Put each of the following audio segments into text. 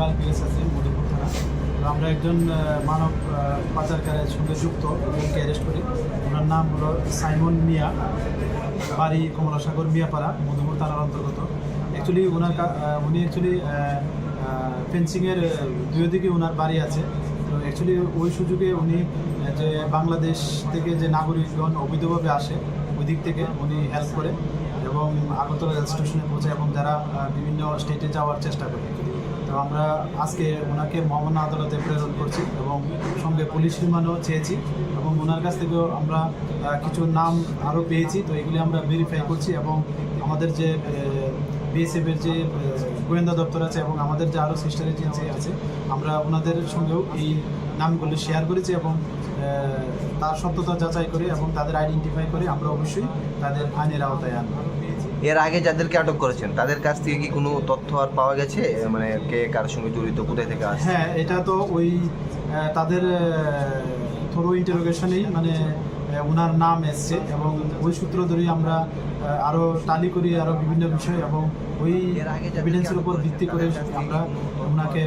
Local পিএসএসি Madhupur থানা। তো আমরা একজন মানব পাচারকারের সঙ্গে যুক্ত একজনকে অ্যারেস্ট করি। ওনার নাম হলো সাইমন মিয়া, বাড়ি কমলাসাগর মিয়াপাড়া, মধুপুর থানার অন্তর্গত। অ্যাকচুয়ালি উনি ফেন্সিংয়ের দুই দিকে ওনার বাড়ি আছে। তো অ্যাকচুয়ালি ওই সুযোগে উনি যে বাংলাদেশ থেকে যে নাগরিকগণ অবৈধভাবে আসে ওই দিক থেকে উনি হেল্প করে এবং আগরতলা রেল স্টেশনে পৌঁছায় এবং যারা বিভিন্ন স্টেটে যাওয়ার চেষ্টা করে। তো আমরা আজকে ওনাকে মহামান্য আদালতে প্রেরণ করছি এবং সঙ্গে পুলিশ রিমান্ডও চেয়েছি এবং ওনার কাছ থেকেও আমরা কিছু নাম আরও পেয়েছি। তো এগুলি আমরা ভেরিফাই করছি এবং আমাদের যে বিএসএফের যে গোয়েন্দা দপ্তর আছে এবং আমাদের যে আরও সিস্টার এজেন্সি আছে, আমরা ওনাদের সঙ্গেও এই নামগুলি শেয়ার করেছি এবং তার সত্যতা যাচাই করে এবং তাদের আইডেন্টিফাই করে আমরা অবশ্যই তাদের আইনের আওতায় আনব। এর আগে যাদেরকে আটক করেছেন তাদের কাছ থেকে কি কোনো তথ্য আর পাওয়া গেছে, মানে কে কার সঙ্গে জড়িত, কোথায় থেকে আসছে? হ্যাঁ, এটা তো ওই তাদের থ্রো ইন্টারোগেশনেই মানে ওনার নাম এসছে এবং ওই সূত্র ধরেই আমরা আরও টালি করি আরও বিভিন্ন বিষয় এবং ওই এভিডেন্সের উপর ভিত্তি করে আমরা ওনাকে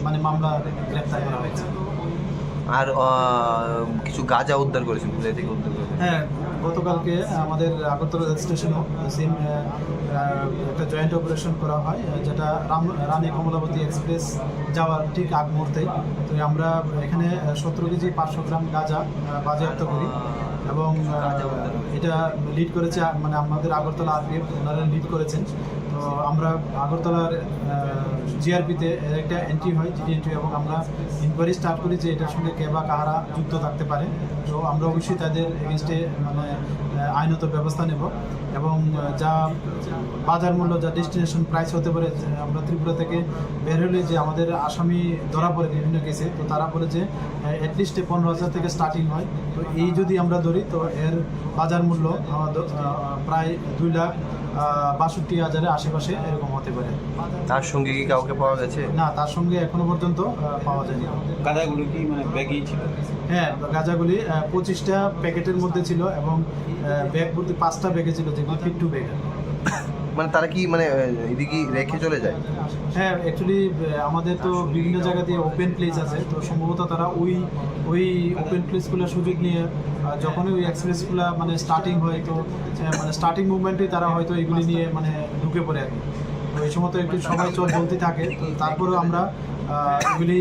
মানে মামলা গ্রেপ্তার করা হয়েছে। আর কিছু গাঁজা উদ্ধার করেছেন, কোথায় থেকে উদ্ধার করেছেন? হ্যাঁ, গতকালকে আমাদের আগরতলা রেল স্টেশনেও সেম একটা জয়েন্ট অপারেশন করা হয়, যেটা রানী কমলাবতী এক্সপ্রেস যাওয়ার ঠিক আগ মুহূর্তে। তো আমরা এখানে 17 কেজি 500 গ্রাম গাঁজা বাজেয়াপ্ত করি এবং এটা লিড করেছে মানে আমাদের আগরতলা আরপিএফ, ওনারা লিড করেছেন। তো আমরা আগরতলার জিআরপিতে একটা এন্ট্রি হয়, জিডি এন্ট্রি, এবং আমরা ইনকোয়ারি স্টার্ট করি যে এটার সঙ্গে কে বা কারা যুক্ত থাকতে পারে। তো আমরা অবশ্যই তাদের এগেনস্টে মানে আইনত ব্যবস্থা নেব এবং যা বাজার মূল্য, যা ডেস্টিনেশন প্রাইস হতে পারে, আমরা ত্রিপুরা থেকে বের হলে যে আমাদের আসামি ধরা পড়ে বিভিন্ন কেসে, তো তারা বলে যে অ্যাটলিস্ট 15,000 থেকে স্টার্টিং হয়। তো এই যদি আমরা ধরি তো এর বাজার মূল্য প্রায় 2,62,000-এর আশেপাশে এরকম হতে পারে। তার সঙ্গে কি কাউকে পাওয়া গেছে? না, তার সঙ্গে এখনো পর্যন্ত পাওয়া যায়নি। গাঁজাগুলো কি মানে ব্যাগেই ছিল? হ্যাঁ, গাঁজাগুলি 25টা প্যাকেটের মধ্যে ছিল এবং ব্যাগ ভর্তি 5টা ব্যাগে ছিল, যেগুলো ফিট টু ব্যাগ। মানে তারা কি মানে এদিকে রেখে চলে যায়? হ্যাঁ, অ্যাকচুয়ালি আমাদের তো বিভিন্ন জায়গাতে ওপেন প্লেস আছে, তো সম্ভবত তারা ওই ওপেন প্লেসগুলোর সুযোগ নিয়ে যখনই ওই এক্সপ্রেসগুলো মানে স্টার্টিং হয়, তো মানে স্টার্টিং মুভমেন্টেই তারা হয়তো এগুলি নিয়ে মানে ঢুকে পড়ে আর কি। তো এই সময় তো একটু সবাই চল বলতে থাকে, তো তারপরেও আমরা এগুলি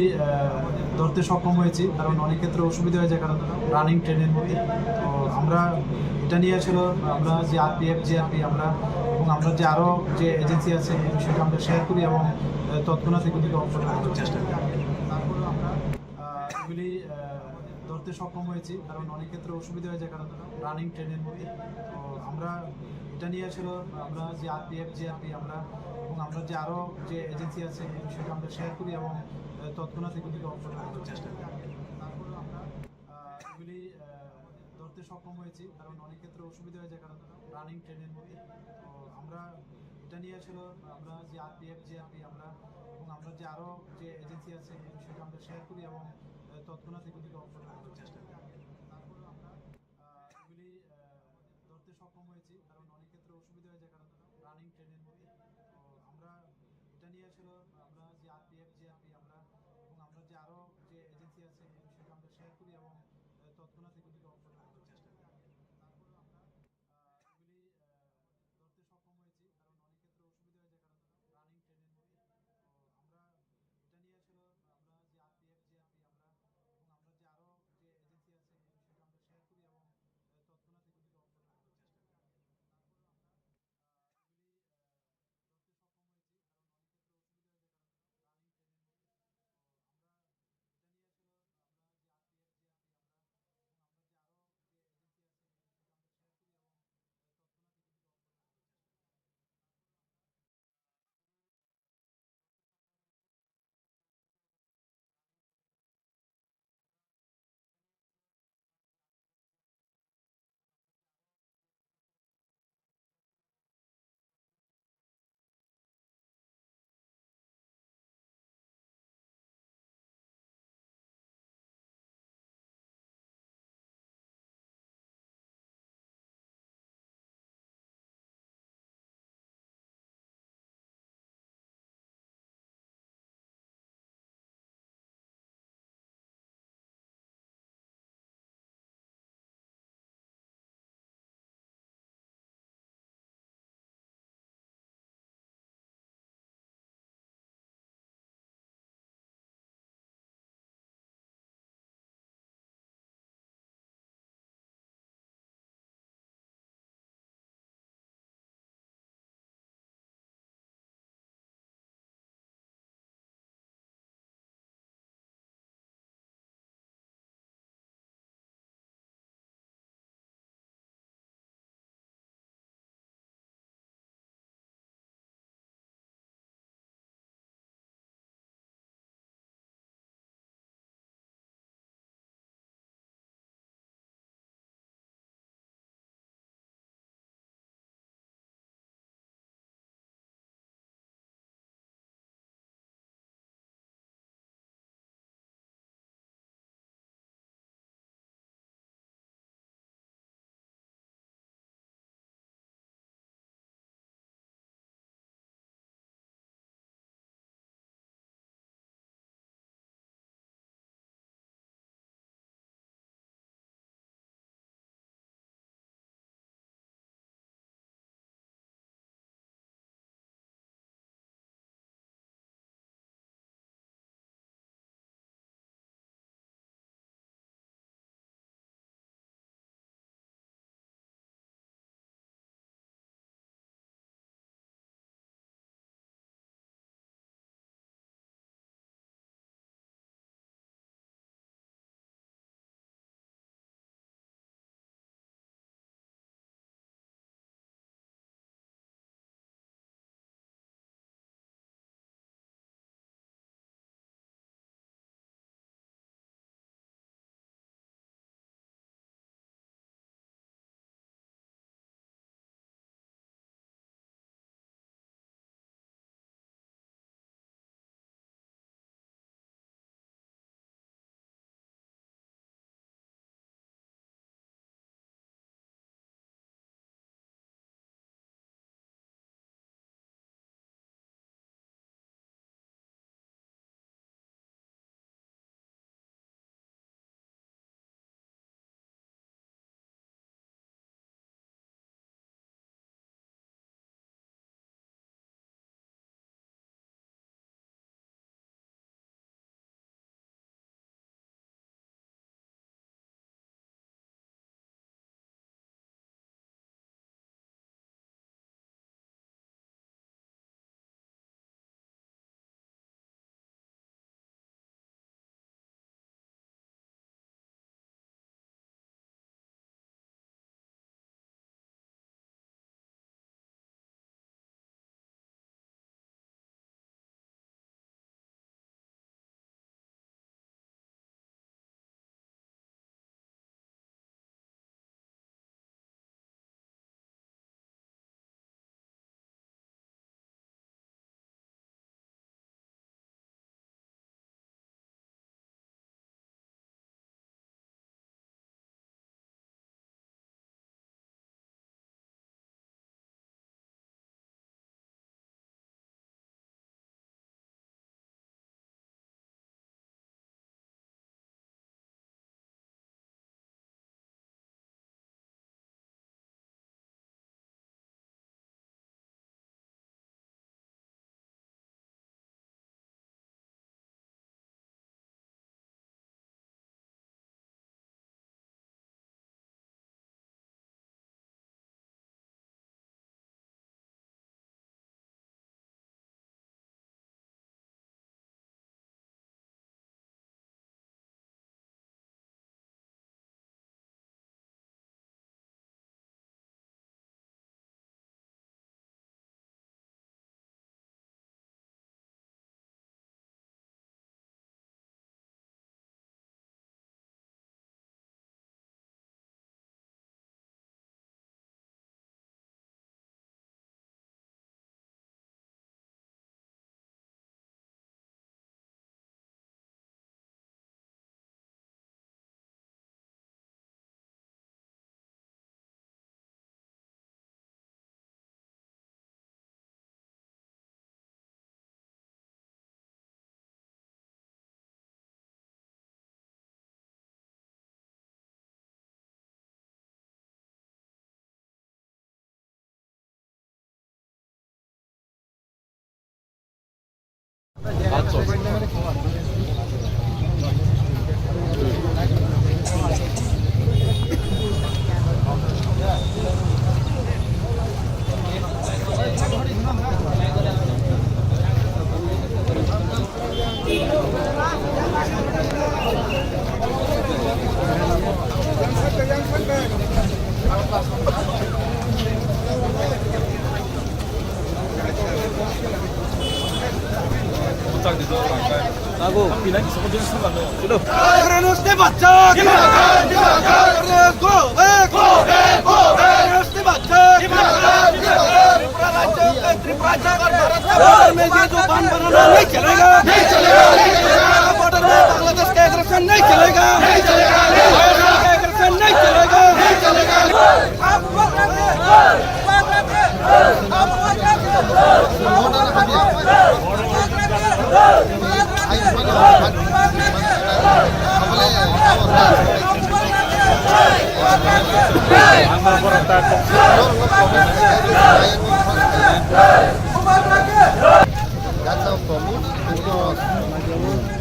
ধরতে সক্ষম হয়েছি, কারণ অনেক ক্ষেত্রে অসুবিধা হয়ে যায়, কারণ রানিং ট্রেনের মধ্যে। তো আমরা এটা নিয়ে ছিল আমরা যে আরপিএফ, জিআরপি আমরা এবং আমরা যে আরও যে এজেন্সি আছে এই বিষয়টা আমরা শেয়ার করি এবং তৎক্ষণাৎ এগুলিকে অবসর করার চেষ্টা করি। তারপরে আমরা এগুলি ধরতে সক্ষম হয়েছি, কারণ অনেক ক্ষেত্রে অসুবিধা হয়ে যায়, কারণ রানিং ট্রেনের মধ্যে। তো আমরা এটা নিয়ে ছিল আমরা যে আরপিএফ, জিআরপি আমরা এবং আমরা যে আরও যে এজেন্সি আছে এই বিষয়টা আমরা শেয়ার করি এবং তৎক্ষণাৎ এগুলিকে অবসর করার চেষ্টা করি। তারপরে আমরা এগুলি ধরতে সক্ষম হয়েছি, কারণ অনেক ক্ষেত্রে অসুবিধা হয়ে যায়, কারণ রানিং ট্রেনের মধ্যে। তো আমরা এটা নিয়ে ছিল আমরা যে আরপিএফ, জিআরপি আমরা এবং আমরা যে আরও যে এজেন্সি আছে এই বিষয়টা আমরা শেয়ার করি এবং তৎক্ষণাৎ এগুলিকে অবসর করার চেষ্টা করি। তারপরে আমরা এগুলি ধরতে সক্ষম হয়েছি, কারণ অনেক ক্ষেত্রে অসুবিধা হয়ে যায়, কারণ রানিং ট্রেনের মধ্যে। তো আমরা এটা নিয়ে ছিল আমরা যে আরপিএফ, জিআরপি আমরা এবং আমরা যে আরও যে এজেন্সি আছে এই বিষয়টা আমরা শেয়ার করি এবং তৎক্ষণাৎ এগুলিকে অবসর করার চেষ্টা করি। তারপরে আমরা এগুলি ধরতে সক্ষম হয়েছি, কারণ অনেক ক্ষেত্রে অসুবিধা হয়ে যায়, কারণ রানিং ট্রেনের মধ্যে। তো আমরা এটা নিয়ে ছিল আমরা যে আরপিএফ, জিআরপি আমরা এবং আমরা যে আরও যে এজেন্সি আছে এই বিষয়টা আমরা শেয়ার করি এবং তৎক্ষণাৎ এগুলিকে অবসর করার চেষ্টা করি। তারপরে আমরা এগুলি ধরতে সক্ষম হয়েছি, কারণ অনেক ক্ষেত্রে অসুবিধা হয়ে যায়, কারণ রানিং ট্রেনের মধ্যে। তো আমরা এটা নিয়ে ছিল আমরা যে আরপিএফ, জিআরপি আমরা এবং আমরা যে আরও যে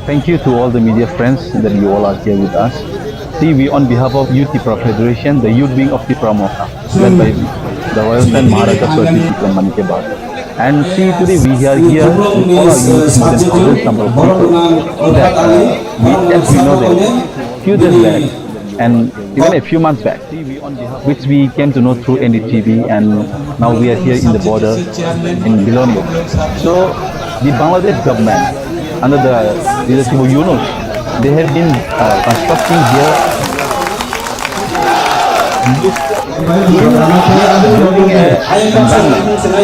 Thank you to all the media friends that you all are here with us. See, we on behalf of Youth Tripura Federation, the youth wing of Tripura Moha, led by the Royal Son Maharaja Swarti Tripura Manike Bhatt. And see, today we are here with all our youth, more than thousands number of people that as we know that few days back and even a few months back, which we came to know through NDTV, and now we are here in the border in Bilongo. So the Bangladesh government under the leadership of Yunus, they have been constructing here building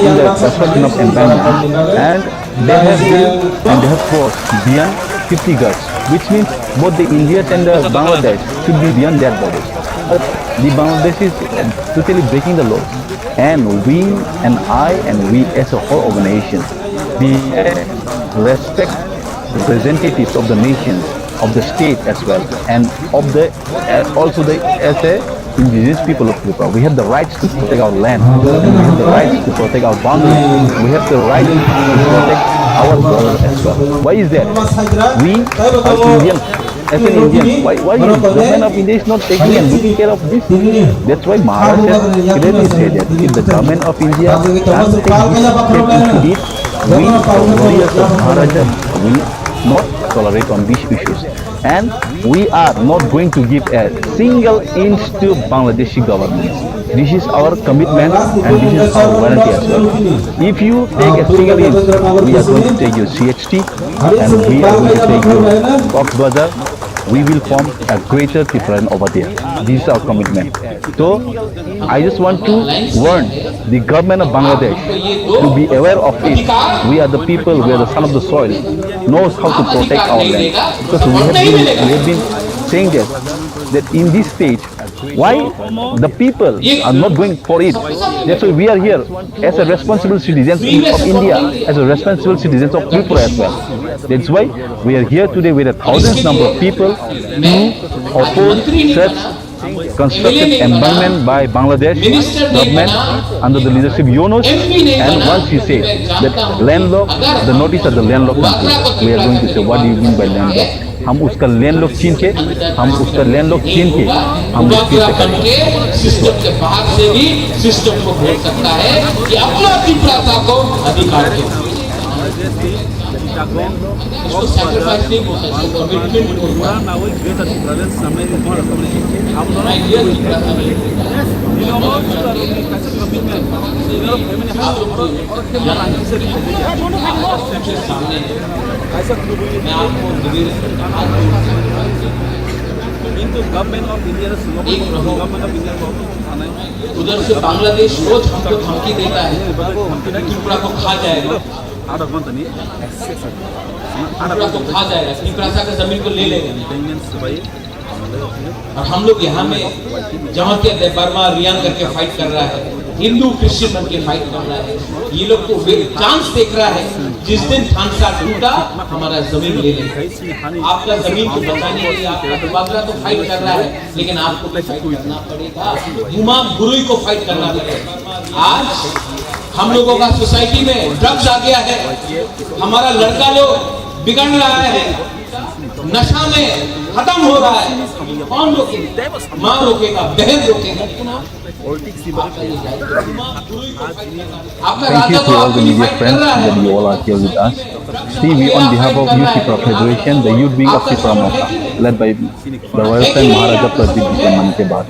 in the construction of environment, and they have built and they have forced beyond 50 guards, which means both the India and the Bangladesh should be beyond their borders. But the Bangladesh is totally breaking the laws, and we and I and we as a whole organization, we respect representatives of the nations, of the state as well, and of the also the as a indigenous people of Tripura. We have the rights to protect our land, and we have the rights to protect our boundaries. We have the right to protect our border as well. Why is that? We are Indian. As an Indian, why the government of India is not taking and looking care of this? That's why Maharashtra clearly said that if the government of India doesn't take this step into it, we, the warriors of Maharaja, will not tolerate on these issues, and we are not going to give a single inch to Bangladeshi government. This is our commitment and this is our guarantee as well. If you take a single inch, we are going to take your CHT and we are going to take your Cox's Bazar. We will form a greater Tripura over there. This is our commitment. So I just want to warn the government of Bangladesh to be aware of it. We are the people, we are the son of the soil, knows how to protect our land. Because we have been saying that in this stage, why the people are not going for it. That's why we are here as a responsible citizens of India, as a responsible citizens of Tripura as well. That's why we are here today with a thousands number of people to oppose such constructed environment by Bangladesh government under the leadership of Yunus. And once he says that landlocked, the notice of the landlocked country, we are going to say, what do you mean by landlocked? हम उसका landlocked छीन के हम उसके करेंगे system के बाहर से भी सिस्टम को बोल सकता है कि अपना तीव्रता को अधिकार दो। इसको सैक्रिफाइस नहीं बोलता, इसको कमिटमेंट बोलता उधर से बांग्लादेश रोज हमको धमकी देता है त्रिपुरा को खा जाएगा, त्रिपुरा को खा जाएगा, त्रिपुरा का जमीन को ले लेगा। और हम लोग यहाँ में जहाँ के बर्मा रियान करके फाइट कर रहा है, हिंदू क्रिश्चियन बन के फाइट कर रहा है, ये लोग तो चांस देख रहा है जिस दिन थानसा टूटा हमारा जमीन ले लेगा। आपका जमीन को बचाने के लिए आपका तबादला तो फाइट कर रहा है, लेकिन आपको फाइट करना पड़ेगा, हुमा गुरुई को फाइट करना पड़ेगा। आज हम लोगों का सोसाइटी में ड्रग्स आ गया है, हमारा लड़का लोग बिगड़ रहा है, नशा में खत्म हो रहा है, कौन रोकेगा? माँ रोकेगा, बहन रोकेगा। आपका Thank you राजा to तो all the आपके लिए media फाइट कर friends रहा that है। you all are here with us. See, we on behalf of Youth Tripura Federation, the youth wing of Tripura Moka, led by the Royal Son Maharaja Pradip Vikram Mani ke Baad.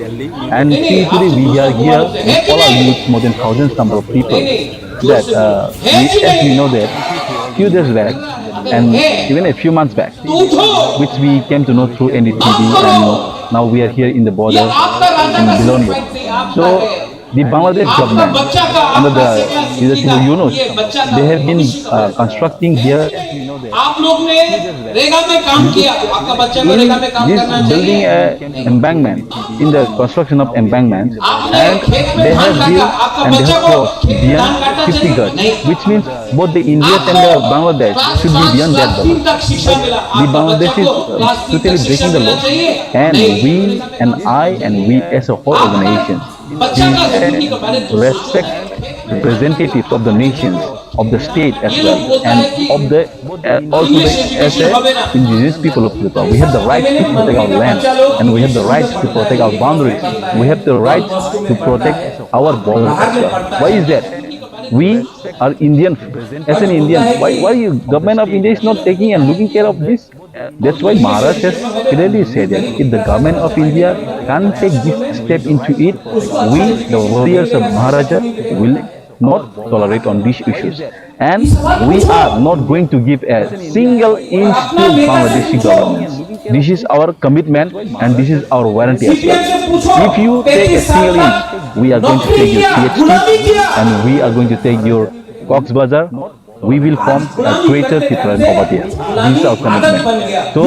And see, today we are here with all our youths, more than thousands number of people, that as we know that few days back and even a few months back, which we came to know through NDTV, and now we are here in the border in Bilonia. So the Bangladesh government, under the leadership of Yunus, they have been constructing here आप लोग ने रेगा में काम किया, आपका बच्चा को रेगा में काम this करना building चाहिए। a embankment, in the construction of embankment, आपने and खेत में they धान have काटा, built आपका and they बच्चा have को crossed खेत में धान काटना beyond 50 चाहिए? gaj, नहीं। which means both the India and the Bangladesh should be beyond that border. तक शिक्षा मिला, The आपका Bangladesh बच्चा is को क्लास 3 totally तक शिक्षा breaking the मिलना law, चाहिए? and नहीं। we and I and we as a whole organization, बच्चा का जिंदगी के बारे में we respect representatives of the nations, of the state as well, and of the also the, as a indigenous people of Tripura. We have the right to protect our land, and we have the right to protect our boundaries. We have the right to protect our borders as well. Why is that? We are Indian. As an Indian, why you government of India is not taking and looking care of this? That's why Maharaj has clearly said that if the government of India can't take this step into it, we, the warriors of Maharaja, will not tolerate on these issues. And we are not going to give a single inch to Bangladeshi government. This is our commitment and this is our warranty as well. If you take a single inch, we are going to take your CHT and we are going to take your Cox Bazar. We will form a greater Tripura over there. This is our commitment. So,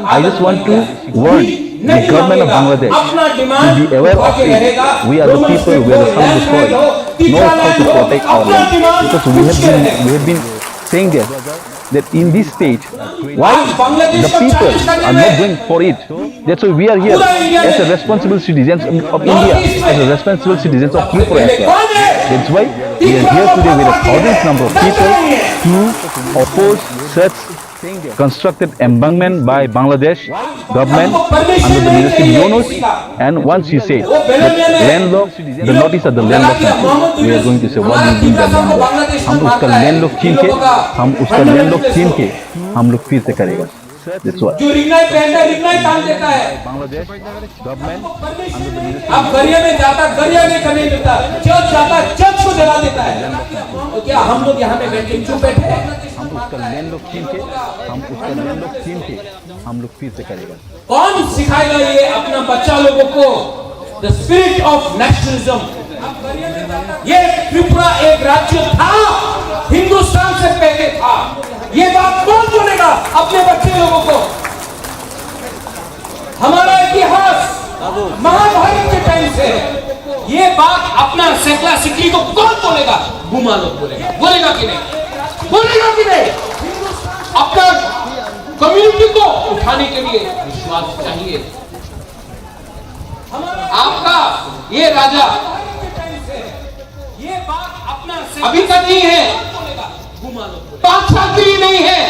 I just want to warn the government of Bangladesh to be aware of it. We are the people, we are the sons of the soil, know how to protect our land. Because we have been saying that in this state, why the people are not going for it? That's why we are here as a responsible citizens of India, as a responsible citizens of Tripura as well. That's why we are here today with a thousands number of people to oppose such constructed embankment by Bangladesh government under the leadership of Yunus. And once you say that landlocked, the notice of the landlocked country, we are going to say what do you mean by landlocked? हम उसका landlocked छीन के हम लोग फिर से करेगा. That's what. जो रिग्नाइट पहनता है, रिग्नाइट तान देता है। Bangladesh government under the leadership अब गरिया में जाता, गरिया में करने देता, चर्च जाता, चर्च को जला देता है। तो क्या हम लोग यहाँ पे बैठे क्यों बैठे हैं? हम उसका landlocked छीन के हम लोग फिर से करेगा. कौन सिखाएगा ये अपना बच्चा लोगों को द स्पिरिट ऑफ नेशनलिज्म? ये त्रिपुरा एक राज्य था, हिंदुस्तान से पहले था। ये बात कौन बोलेगा अपने बच्चे लोगों को? हमारा इतिहास महाभारत के टाइम से ये बात अपना सेकला सिकली को कौन बोलेगा? बुमा लोग बोलेगा, बोलेगा कि नहीं? बोलेगा कि नहीं? अपना कम्युनिटी को उठाने के लिए विश्वास चाहिए। आपका ये राजा ये बात अपना अभी तक नहीं है, 5 साल के लिए नहीं है।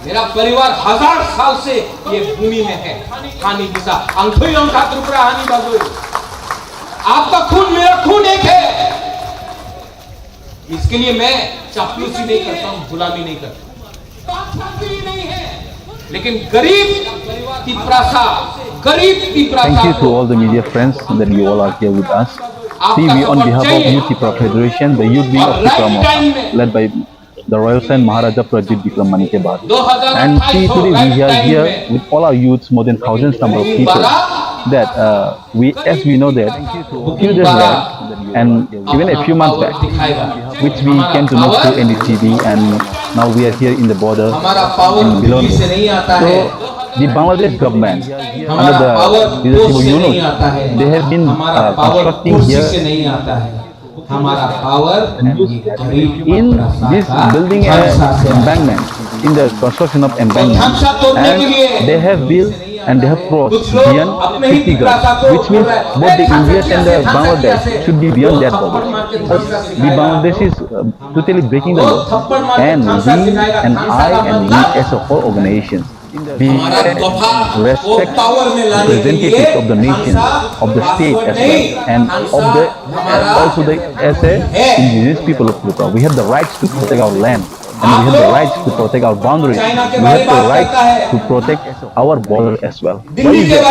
मेरा परिवार 1000 साल से ये भूमि में है। हानि दिशा अंखोई अंखा त्रिपुरा हानि बाजू। आपका खून मेरा खून एक है। इसके लिए मैं चापलूसी नहीं करता हूं, गुलामी नहीं करता। 5 साल के लिए नहीं है, लेकिन गरीब तिपरासा, गरीब Tiprasa. Thank you to all the media friends that you all are here with us. See, we on behalf of Youth Tripura Federation, the youth wing of Tripura Moka, led by the Royal Son Maharaja Pradip Vikram Mani ke Baad. And see, today we are here with all our youths, more than thousands number of people, that as we know that a few days back and even a few months back, which we came to know through NDTV, and now we are here in the border in Bilonia. So, the Bangladesh government under the leadership of Yunus, they have been constructing here हमारा power in this building an embankment, in the construction of embankment, and they have built and they have crossed beyond 50 gulfs, which means both the India and the Bangladesh should be beyond that border. But the Bangladesh is totally breaking the law, and we and I and we as a whole organization, we respect representatives of the nation, of the state as well, and of the also the as a indigenous people of Tripura. We have the rights to protect our land, and we have the rights to protect our boundaries. We have the right to protect our border as well. Why is that?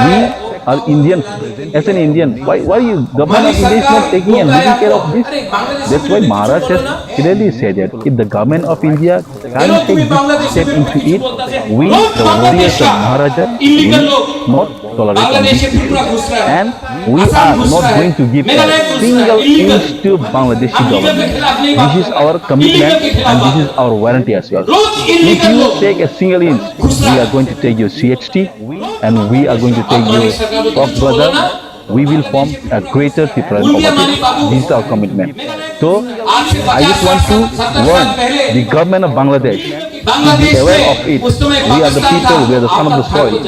We are Indian. As an Indian, why you government of India is not taking and taking care of this? That's why Maharaj has clearly said that if the government of India can't take this step into it, we, the warriors of Maharaja, will not tolerate on this issue. And we are not going to give a single inch to Bangladeshi government. This is our commitment and this is our warranty as well. If you take a single inch, we are going to take your CHT and we are going to take your Cox's Bazar. We will form a greater Tripura poverty. This is our commitment. So I just want to warn the government of Bangladesh to be aware of it. We are the people, we are the son of the soil,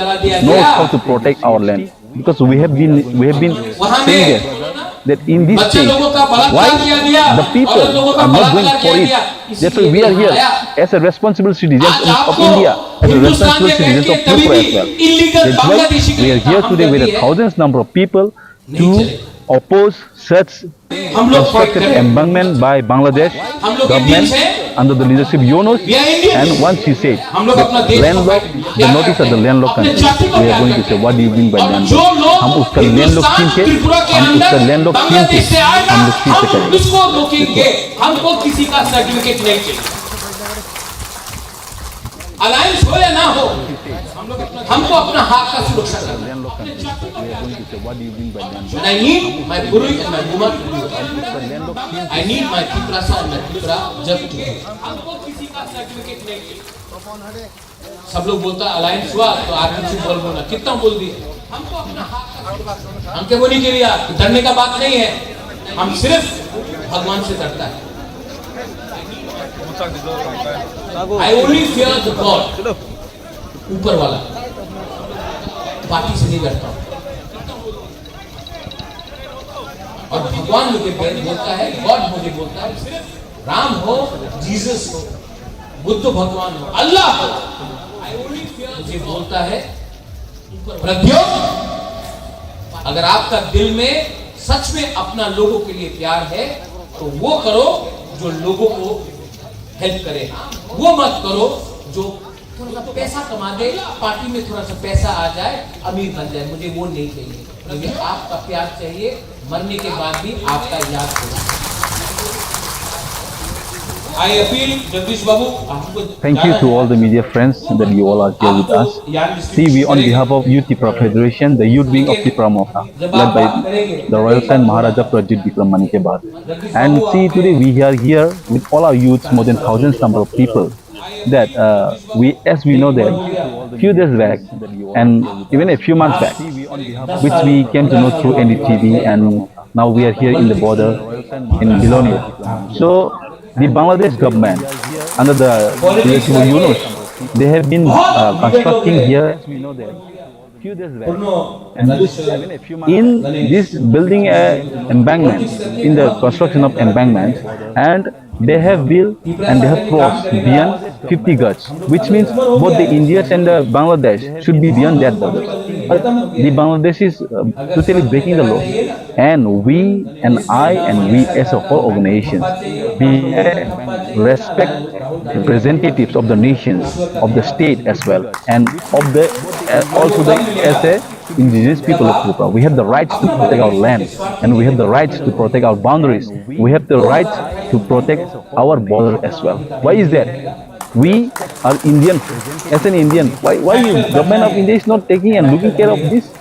knows how to protect our land. Because we have been saying that in this state, why the people are not going for it? That's why we are here as a responsible citizens of India, as a responsible citizens of Tripura as well. That's why we are here today with a thousands number of people to oppose such constructed embankment by Bangladesh government under the leadership Yunus. And once he said that landlocked, the notice of the landlocked country, we are going to say what do you mean by landlocked? हम उसका landlocked छीन के हम लोग फिर से करेंगे. किसको रोकेंगे? हमको किसी का सर्टिफिकेट नहीं चाहिए. अलायंस हो या ना हो, हमको अपना हक का सुरक्षा करना है. I need my Puri and my Guma to do it. I need my Tiprasa and my Tripura just to do it. हमको किसी का सर्टिफिकेट नहीं चाहिए. सब लोग बोलता अलायंस हुआ तो आगे से बोलना कितना बोल दिए. हमको अपना हक हम क्या बोली के लिए डरने का बात नहीं है. हम सिर्फ भगवान से डरता है. I only fear the God, ऊपर वाला. पार्टी से नहीं डरता. और भगवान मुझे बोलता है, गॉड मुझे बोलता है, राम हो, जीसस हो, बुद्ध भगवान हो, अल्लाह हो, मुझे बोलता है प्रद्योत, अगर आपका दिल में सच में अपना लोगों के लिए प्यार है तो वो करो जो लोगों को हेल्प करे. वो मत करो जो थोड़ा सा पैसा कमा दे, पार्टी में थोड़ा सा पैसा आ जाए, अमीर बन जाए. मुझे वो नहीं चाहिए. मुझे आपका प्यार चाहिए, मरने के बाद भी आपका याद होगा. I appeal, Jagdish Babu, Thank you to all the media friends that you all are here with us. See, we on behalf of Youth Tripura Federation, the youth wing of Tripura Moha, led by the Royal Son Maharaja Prajit Vikram Manikebad. And see, today we are here with all our youths, more than thousands number of people. That as we know that few days back and even a few months back, which we came to know through NDTV, and now we are here in the border in Bilonia. So the Bangladesh government under the leadership of Yunus, they have been constructing here few days back, and in this building a embankment, in the construction of embankment, and they have built and they have crossed beyond 50 gauge, which means both the India and the Bangladesh should be beyond that border. But the Bangladesh is totally breaking the law, and we and I and we as a whole organization, we respect representatives of the nations, of the state as well, and of the also the as a indigenous people of Tripura. We have the rights to protect our land, and we have the rights to protect our boundaries. We have the rights to protect our border as well. Why is that? We are Indian. As an Indian, why you government of India is not taking and looking care of this?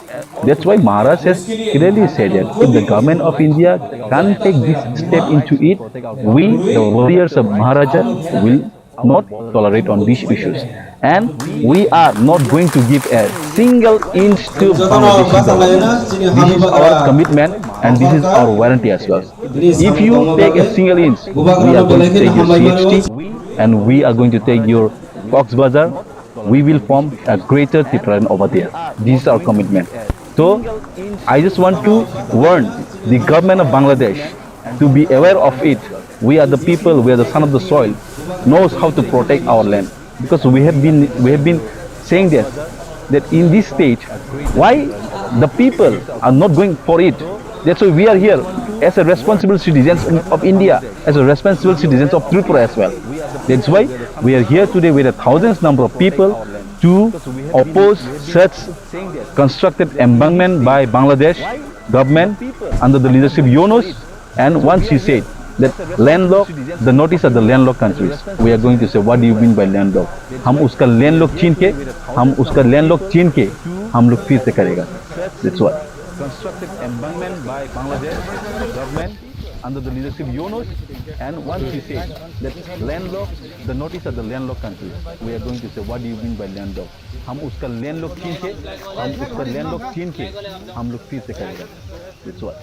That's why Maharaj has clearly said that if the government of India can't take this step into it, we, the warriors of Maharaja, will not tolerate on these issues. And we are not going to give a single inch to Bangladeshi government. This is our commitment and this is our warranty as well. If you take a single inch, we are going to take your CHT and we are going to take your Cox's Bazar we will form a greater Tripuran over there. This is our commitment. So I just want to warn the government of Bangladesh to be aware of it. We are the people, we are the son of the soil, knows how to protect our land, because we have been saying this, that in this stage, why the people are not going for it. That's why we are here as a responsible citizens of India, as a responsible citizens of Tripura as well. That's why we are here today with a thousands number of people to oppose such constructed embankment by Bangladesh government under the leadership of Yunus. And once he said that landlocked, the notice of the landlocked countries, we are going to say, what do you mean by landlocked? हम उसका landlocked छीन के, हम उसका landlocked छीन के, हम लोग फिर से करेगा. That's why. Constructed embankment by Bangladesh government under the leadership of Yunus. And once he said that landlocked, the notice of the landlocked countries, we are going to say, what do you mean by landlocked? हम उसका landlocked छीन के, हम उसका landlocked छीन के, हम लोग फिर से करेगा. That's why.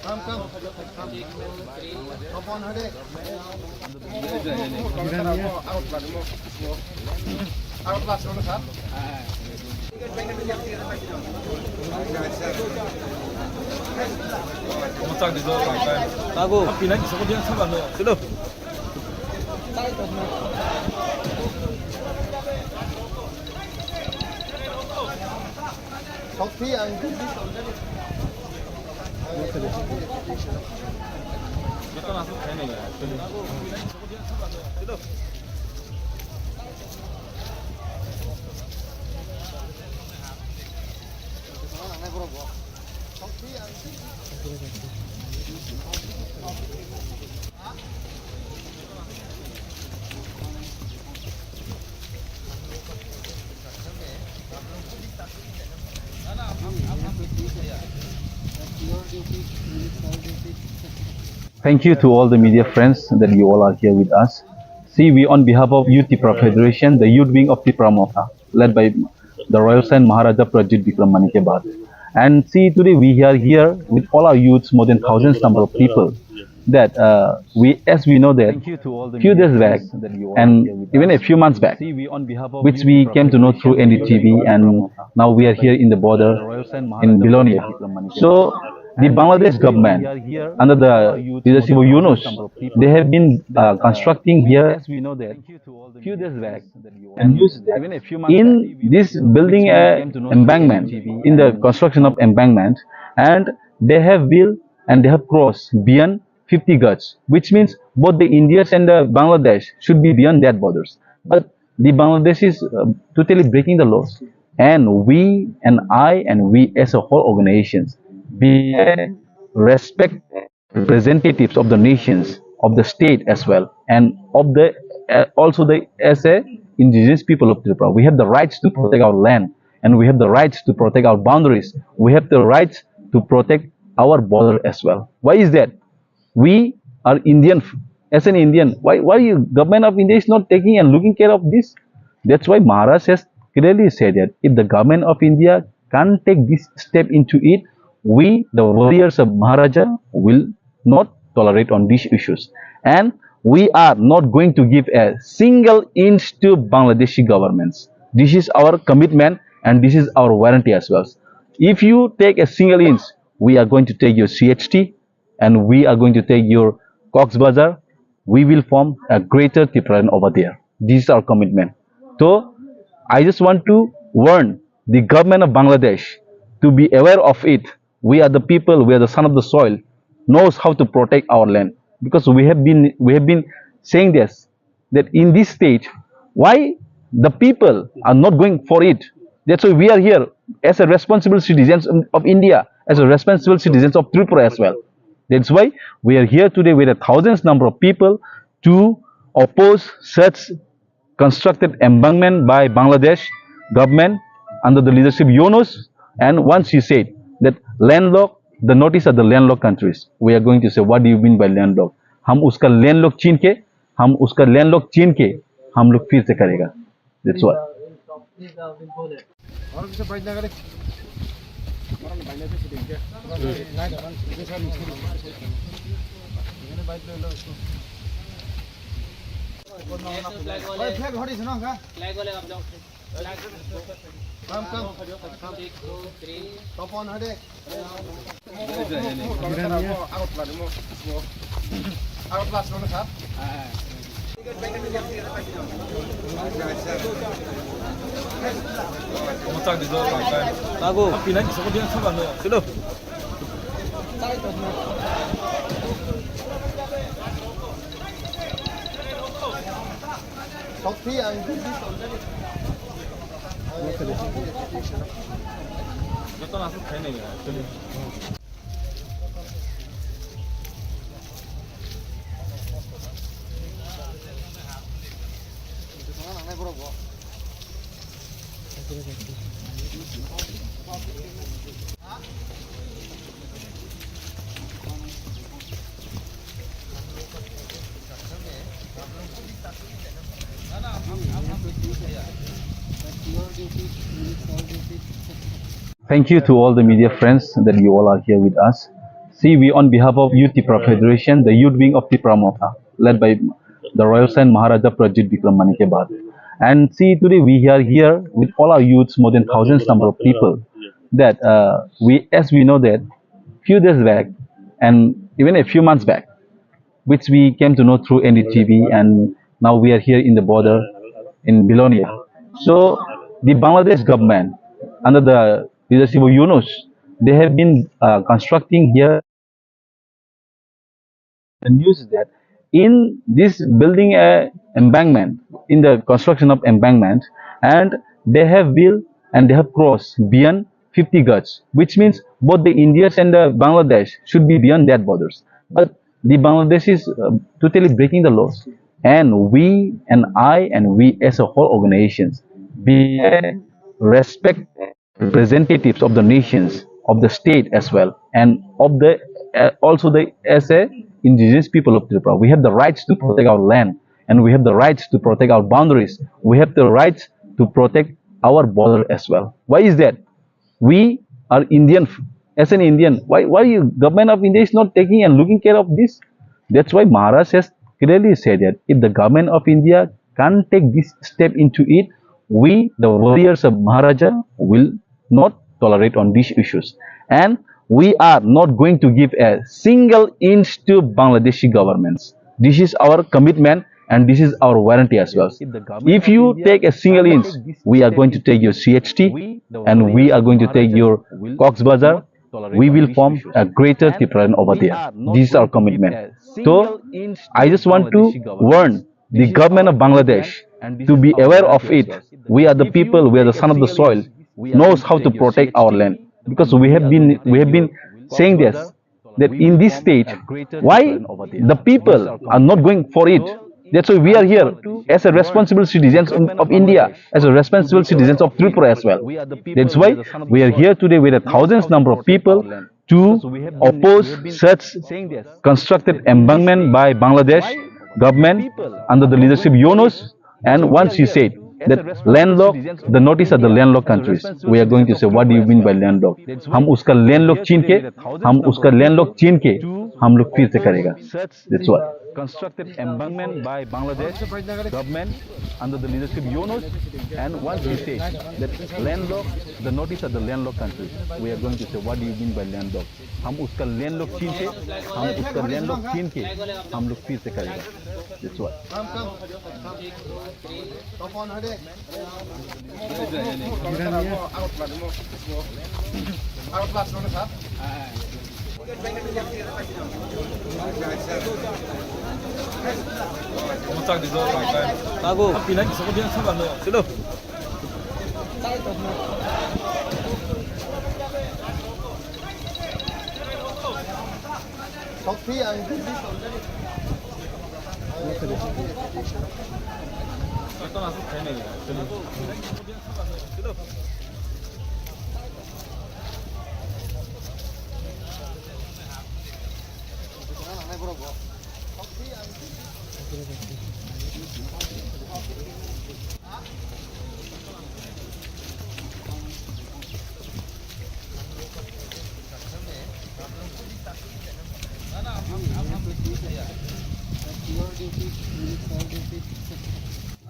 Thank you to all the media friends that you all are here with us. See, we on behalf of Youth Tripura Federation, the youth wing of Tripura Motha, led by the Royal Saint Maharaja Prajit Vikram Manikebad. And see, today we are here with all our youths, more than thousands number of people. That as we know that few days back and even a few months back, which we came to know through NDTV, and now we are here in the border in Bilonia. So the Bangladesh government under the leadership of Yunus, they have been constructing here few days back and used in this building embankment, in the construction of embankment, and they have built and they have crossed beyond 50 gaj, which means both the Indians and the Bangladesh should be beyond that borders. But the Bangladesh is totally breaking the laws, and we and I and we as a whole organizations, be respect representatives of the nations, of the state as well, and of the also the as a indigenous people of Tripura. We have the rights to protect our land, and we have the rights to protect our boundaries. We have the rights to protect our border as well. Why is that? We are Indian. As an Indian, why you government of India is not taking and looking care of this? That's why Maharaj has clearly said that if the government of India can't take this step into it, we, the warriors of Maharaja, will not tolerate on these issues. And we are not going to give a single inch to Bangladeshi governments. This is our commitment and this is our warranty as well. If you take a single inch, we are going to take your CHT and we are going to take your Cox's Bazar. We will form a greater Tripuran over there. This is our commitment. So I just want to warn the government of Bangladesh to be aware of it. We are the people, we are the son of the soil, knows how to protect our land. Because we have been saying this, that in this stage, why the people are not going for it. That's why we are here as a responsible citizens of India, as a responsible citizens of Tripura as well. That's why we are here today with a thousands number of people to oppose such constructed embankment by Bangladesh government under the leadership of Yunus. And once he said that landlocked, the notice of the landlocked countries, we are going to say, what do you mean by landlocked? हम उसका landlocked छीन के, हम उसका landlocked छीन के, हम लोग फिर से करेगा. That's why. फ्लैग वाले आप जाओ। Thank you to all the media friends that you all are here with us. See, we on behalf of Youth Tipra Federation, the youth wing of Tipra Motha, led by the Royal Saint Maharaja Prajit Vikram Manike Bad. And see, today we are here with all our youths, more than thousands number of people. That as we know that few days back, and even a few months back, which we came to know through NDTV, and now we are here in the border in Bilonia. So the Bangladesh government, under the leadership of Yunus, they have been constructing here. The news is that in this building a embankment, in the construction of embankment, and they have built and they have crossed beyond 50 gaj, which means both the Indians and the Bangladesh should be beyond that borders. But the Bangladesh is totally breaking the laws, and we and I and we as a whole organizations, be respect representatives of the nations, of the state as well, and of the also the as a indigenous people of Tripura. We have the rights to protect our land, and we have the rights to protect our boundaries. We have the rights to protect our border as well. Why is that? We are Indian. As an Indian, why government of India is not taking and looking care of this? That's why Maharaj has clearly said that if the government of India can't take this step into it, we, the warriors of Maharaja, will not tolerate on these issues. And we are not going to give a single inch to Bangladeshi governments. This is our commitment, and this is our warranty as well. If you take a single inch, we are going to take your CHT, and we are going to take your Cox Bazar. We will form a greater Tiprayan over there. This is our commitment. So, I just want to warn the government of Bangladesh to be aware of it. We are the people, we are the son of the soil, knows how to protect our land. Because we have been saying this, that in this stage, why the people are not going for it? That's why we are here as a responsible citizens of India, as a responsible citizens of Tripura as well. That's why we are here today with a thousands number of people to oppose such constructed embankment by Bangladesh government under the leadership of Yunus. And once he said that landlocked, the notice are the landlocked countries. We are going to say, what do you mean by landlocked? हम उसका landlocked छीन के, हम उसका landlocked छीन के, हम लोग फिर से करेगा. That's why. Constructed embankment by Bangladesh government under the leadership of Yunus, and once he says that landlocked, the notice are the landlocked countries. We are going to say, what do you mean by landlocked? हम उसका landlocked छीन के, हम उसका landlocked छीन के, हम लोग फिर से करेगा. That's why.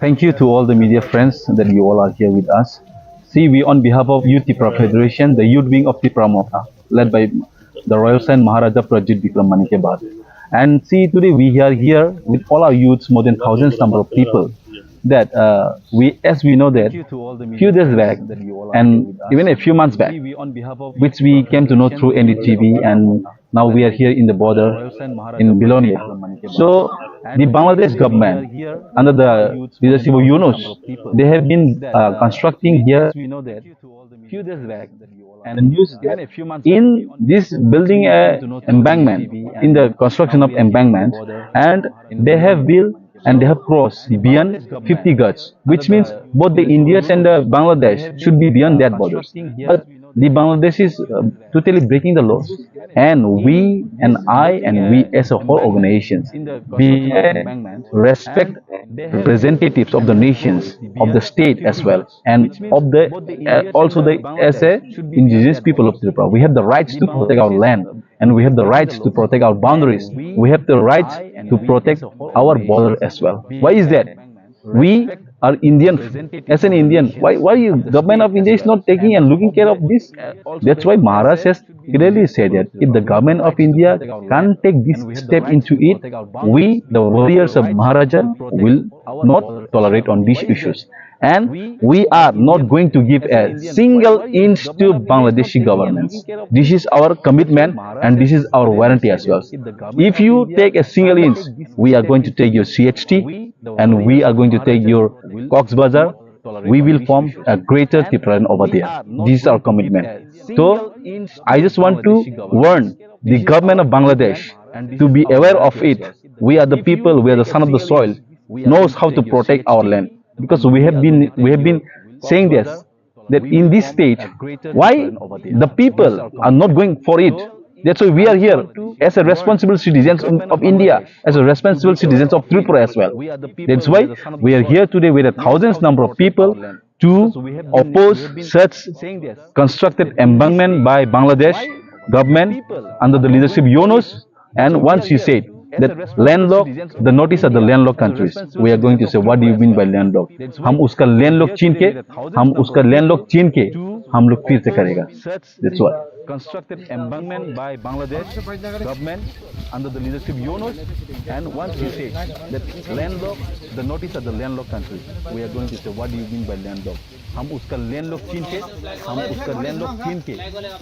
Thank you to all the media friends that you all are here with us. See, we on behalf of Youth Tipra Federation, the youth wing of Tipra Mokha, led by the Royal Saint Maharaja Prajit Vikram Manikebad. And see, today we are here with all our youths, more than thousands number of people. That as we know that few days back and even a few months back, which we came to know through NDTV, and now we are here in the border in Bilonia. So the Bangladesh government, under the leadership of Yunus, they have been constructing here few days back, and the news in this building a embankment, in the construction of embankment, and they have built and they have crossed beyond 50 gaj, which means both the India and the Bangladesh should be beyond that borders. But the Bangladesh is totally breaking the laws, and we and I and we as a whole organizations, we respect representatives of the nations, of the state as well, and of the also the as a indigenous people of Tripura. We have the rights to protect our land, and we have the rights to protect our boundaries. We have the rights to protect our border as well. Why is that? We are Indian. As an Indian, why you government of India is not taking and looking care of this? That's why Maharaj has clearly said that if the government of India can't take this step into it, we, the warriors of Maharaja, will not tolerate on these issues. And we are not going to give a single inch to Bangladeshi governments. This is our commitment, and this is our warranty as well. If you take a single inch, we are going to take your CHT, and we are going to take your Cox Bazar. We will form a greater Tiprayan over there. This is our commitment. So, I just want to warn the government of Bangladesh to be aware of it. We are the people, we are the son of the soil, knows how to protect our land. Because we have been saying this, that in this stage, why the people are not going for it? That's why we are here as a responsible citizens of India, as a responsible citizens of Tripura as well. That's why we are here today with a thousands number of people to oppose such constructed embankment by Bangladesh government under the leadership of Yunus. And once he said that landlocked, the notice of the landlocked countries, we are going to say, what do you mean by landlocked? हम उसका landlocked छीन के, हम उसका landlocked छीन के, हम लोग फिर से करेगा. That's why. Constructed embankment by Bangladesh government under the leadership of Yunus, and once he said that landlocked, the notice of the landlocked countries, we are going to say, what do you mean by landlocked? हम उसका landlocked छीन के, हम उसका landlocked छीन के,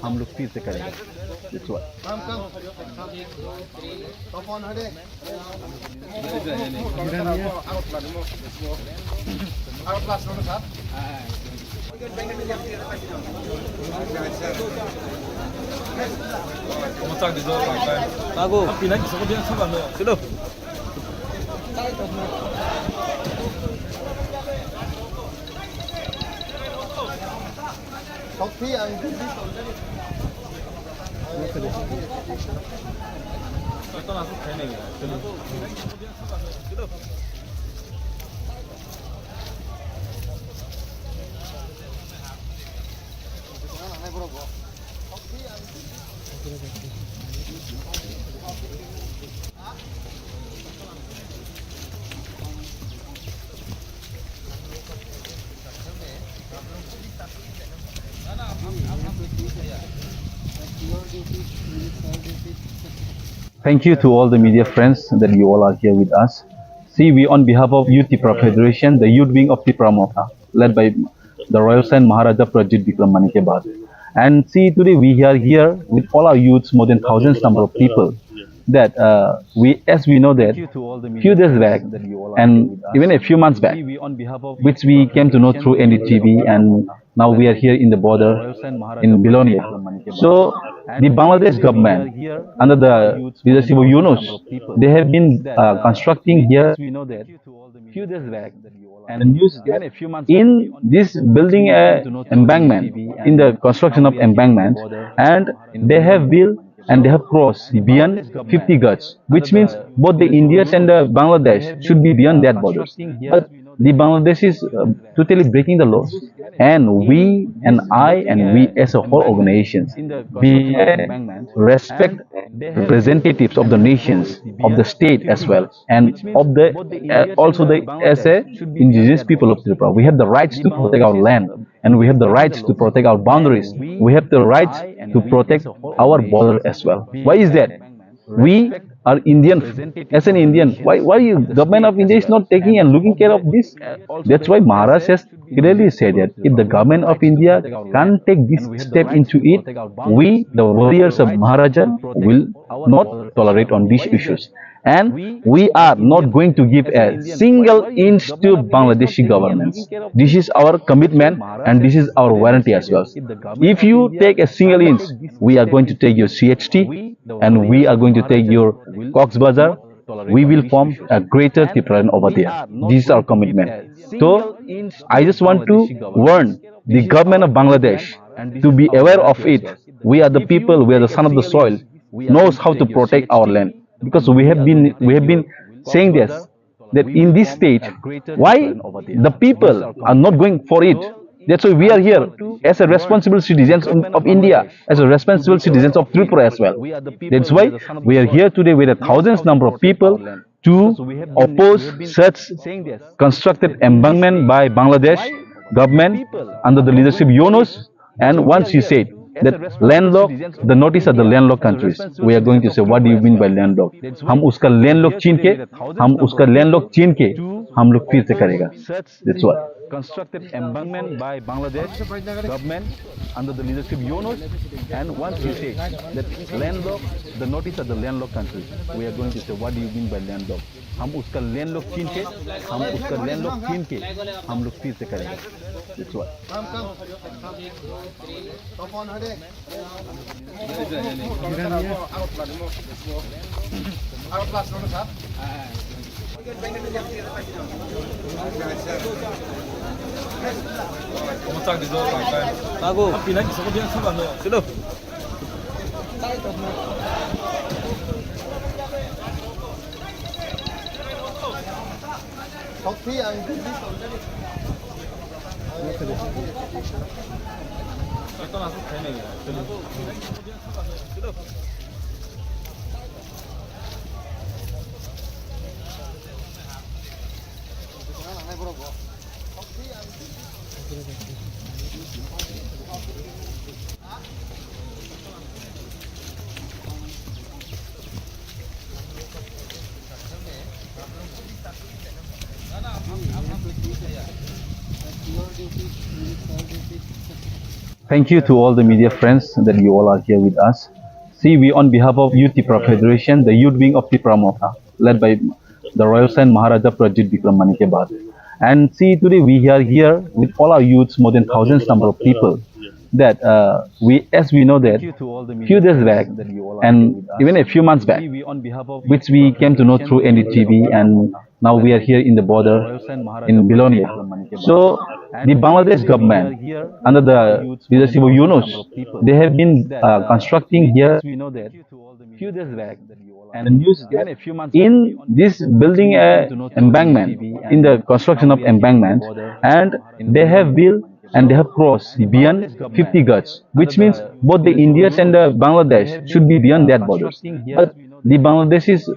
हम लोग फिर से करेगा. That's why. Thank you to all the media friends that you all are here with us. See, we on behalf of Youth Tipra Federation, the youth wing of Tipra Mokha, led by the Royal Saint Maharaja Prajit Vikram Manikebad. And see, today we are here with all our youths, more than thousands number of people. That as we know that few days back and even a few months back, which we came to know through NDTV, and now we are here in the border in Bilonia. So the Bangladesh government, under the leadership of Yunus, they have been constructing here few days back, and the news in this building a embankment, in the construction of embankment, and they have built and they have crossed beyond 50 gaj, which means both the India and the Bangladesh should be beyond that borders. But the Bangladesh is totally breaking the laws, and we and I and we as a whole organizations, we respect representatives of the nations, of the state as well, and of the also the as a indigenous people of Tripura. We have the rights to protect our land, and we have the rights to protect our boundaries. We have the rights to protect our border as well. Why is that? We are Indian. As an Indian, why you government of India is not taking and looking care of this? That's why Maharaj has clearly said that if the government of India can't take this step into it, we, the warriors of Maharaja, will not tolerate on these issues. And we are not going to give a single inch to Bangladeshi governments. This is our commitment and this is our warranty as well. If you take a single inch, we are going to take your CHT and we are going to take your Cox Bazar. We will form a greater Tripuran over there. This is our commitment. So, I just want to warn the government of Bangladesh to be aware of it. We are the people, we are the son of the soil, knows how to protect our land. Because we have been saying this, that in this stage, why the people are not going for it? That's why we are here as a responsible citizens of India, as a responsible citizens of Tripura as well. That's why we are here today with a thousands number of people to oppose such constructed embankment by Bangladesh government under the leadership of Yunus. And once you said that landlocked, the notice of the landlocked countries, we are going to say, what do you mean by landlocked? हम उसका landlocked चीन के हम लोग फिर से करेगा. That's why. Constructed embankment by Bangladesh government under the leadership of Yunus, and once you say that landlocked, the notice of the landlocked countries, we are going to say, what do you mean by landlocked? हम उसका landlocked चीन के हम लोग फिर से करेगा. That's why. Thank you to all the media friends that you all are here with us. See, we on behalf of Youth Tripura Federation, the youth wing of Tripura Mokha, led by the Royal Saint Maharaja Prajit Vikram Manikebad. And see, today we are here with all our youths, more than thousands number of people. That as we know that few days back and even a few months back, which we came to know through NDTV, and now we are here in the border in Bilonia. So the Bangladesh government under the leadership of Yunus, they have been constructing here few days back and the news in this building embankment, in the construction of embankment, and they have built and they have crossed beyond 50 gaj, which means both the Indians and the Bangladesh should be beyond that borders. But the Bangladesh is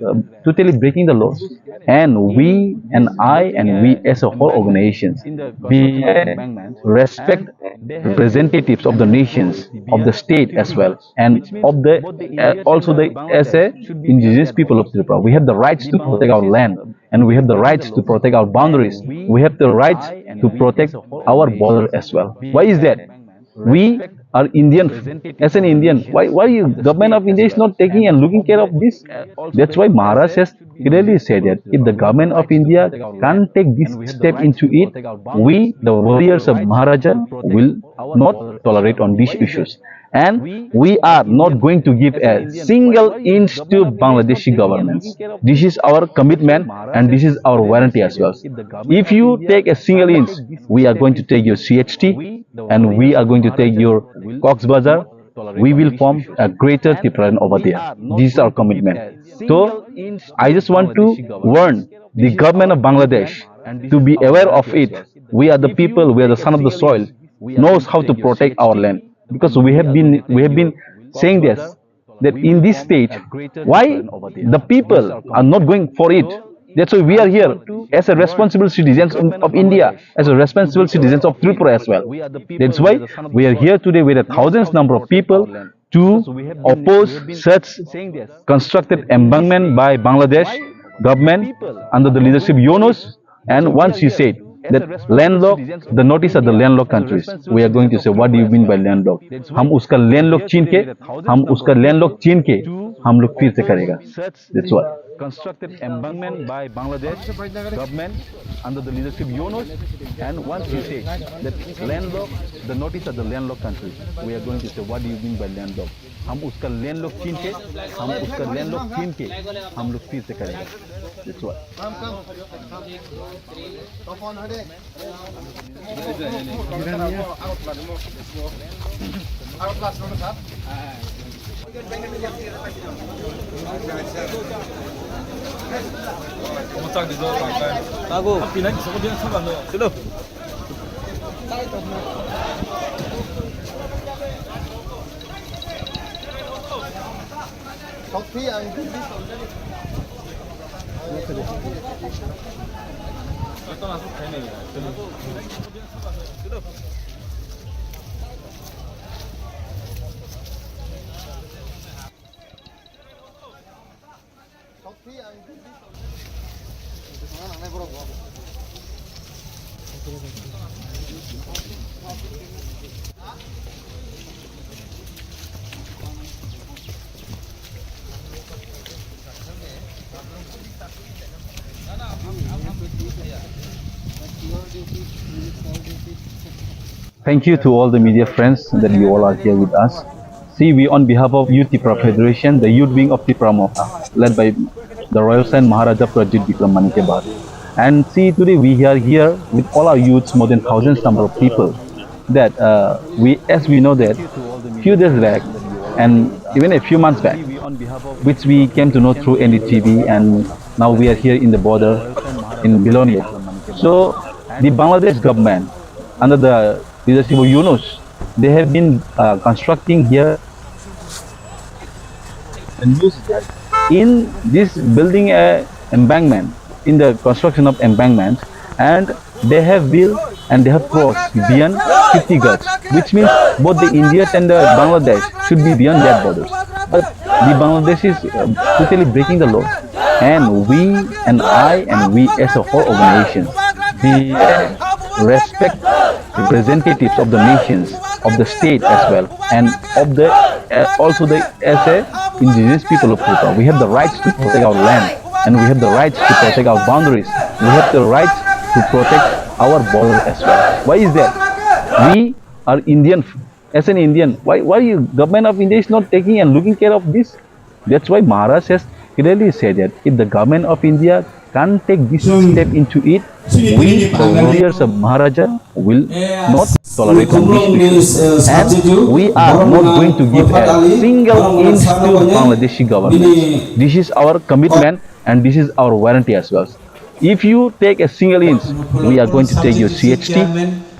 totally breaking the laws, and we and I and we as a whole organization, we respect representatives of the nations, of the state as well, and of the also the as a indigenous people of Tripura. We have the rights to protect our land, and we have the rights to protect our boundaries. We have the rights to protect our border as well. Why is that? We are Indian. As an Indian, why you government of India is not taking and looking care of this? That's why Maharaj has clearly said that if the government of India can't take this step into it, we, the warriors of Maharaja, will not tolerate on these issues. And we are not going to give a single inch to Bangladeshi governments. This is our commitment and this is our warranty as well. If you take a single inch, we are going to take your CHT and we are going to take your Cox Bazar. We will form a greater Tripuran over there. This is our commitment. So, I just want to warn the government of Bangladesh to be aware of it. We are the people, we are the son of the soil, knows how to protect our land. Because we have been saying this, that in this state, why the people are not going for it. That's why we are here as a responsible citizens of India, as a responsible citizens of Tripura as well. That's why we are here today with a thousands number of people to oppose such constructed embankment by Bangladesh government under the leadership Yunus. And once he said that landlocked, the notice of the landlocked countries, we are going to say, what do you mean by landlocked? हम उसका landlocked छीन के, हम उसका landlocked छीन के, हम लोग फिर से करेगा. That's why. Constructed embankment by Bangladesh government under the leadership Yunus, and once he said that landlocked, the notice of the landlocked countries, we are going to say, what do you mean by landlocked? हम उसका landlocked छीन के, हम उसका landlocked छीन के, हम लोग फिर से करेंगे. That's why. Thank you to all the media friends that you all are here with us. See, we on behalf of Youth Tripura Federation, the youth wing of Tripura led by the Royal Saint Maharaja Prajit Vikram Manikebad. And see, today we are here with all our youths, more than thousands number of people. That as we know that few days back and even a few months back, which we came to know through NDTV, and now we are here in the border in Bilonia. So the Bangladesh government under the leadership of Yunus, they have been constructing here and use that in this building a embankment, in the construction of embankment, and they have built and they have crossed beyond 50 gats, which means both the India and the Bangladesh should be beyond their borders. But the Bangladesh is totally breaking the law, and we and we as a whole organization, we respect representatives of the nations, of the state as well, and of the also the as a indigenous people of Tripura. We have the rights to protect our land, and we have the rights to protect our boundaries. We have the rights to protect our border as well. Why is that? We are Indian. As an Indian, why you government of India is not taking and looking care of this? That's why Maharaj has clearly said that if the government of India can't take this step into it, we, the warriors of Maharaja, will not tolerate this. And we are not going to give a single inch to Bangladeshi government. This is our commitment and this is our warranty as well. If you take a single inch, we are going to take your CHT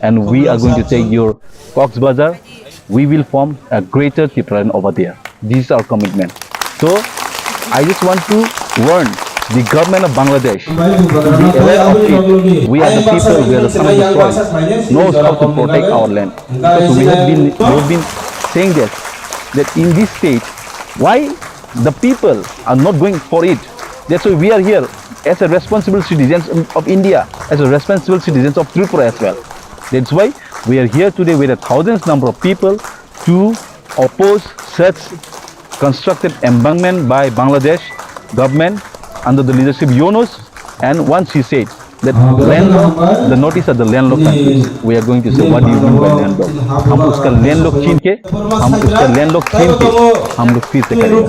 and we are going to take your Cox's Bazar. We will form a greater Tripura over there. This is our commitment. So, I just want to warn the government of Bangladesh, be aware of it. We are the people, we are the son of the soil, knows how to protect our land. Because we have been saying that in this state, why the people are not going for it. That's why we are here as a responsible citizens of India, as a responsible citizens of Tripura as well. That's why we are here today with a thousands number of people to oppose such constructed embankment by Bangladesh government under the leadership Yunus. And once he said that landlocked, the notice of the landlocked countries, we are going to say, what do you mean by landlocked? हम उसका landlocked छीन के, हम उसका landlocked छीन के, हम लोग फिर से करेंगे.